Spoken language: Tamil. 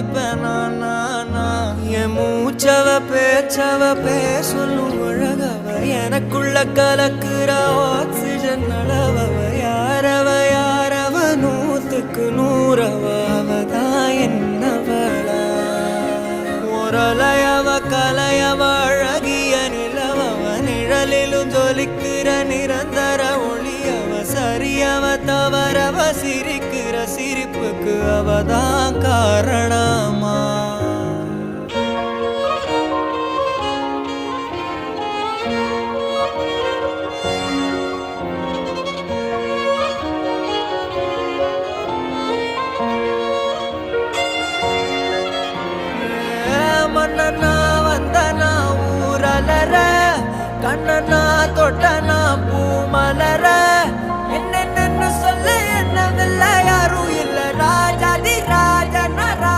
மதிப்பேன் என் மூச்சவ பேச்சவ பேசலும் அழகவ எனக்குள்ள கலக்குற ஆக்சிஜன் அளவவ யாரவ நூத்துக்கு நூறவ அவதான் என்னவளா ஒரலையவ கலையவ அழகிய நிலவவ நிழலிலும் ஜொலிக்கிற நிரந்தர ஒளியவ சரியவ தவறவ சிரிக்கிற சிரிப்புக்கு அவதான் காரணமா மன்னனா வந்தனா ஊரலர கண்ணனா தொட்டனா பூ மலர என்னென்னு சொல்ல என்ன வில்லையா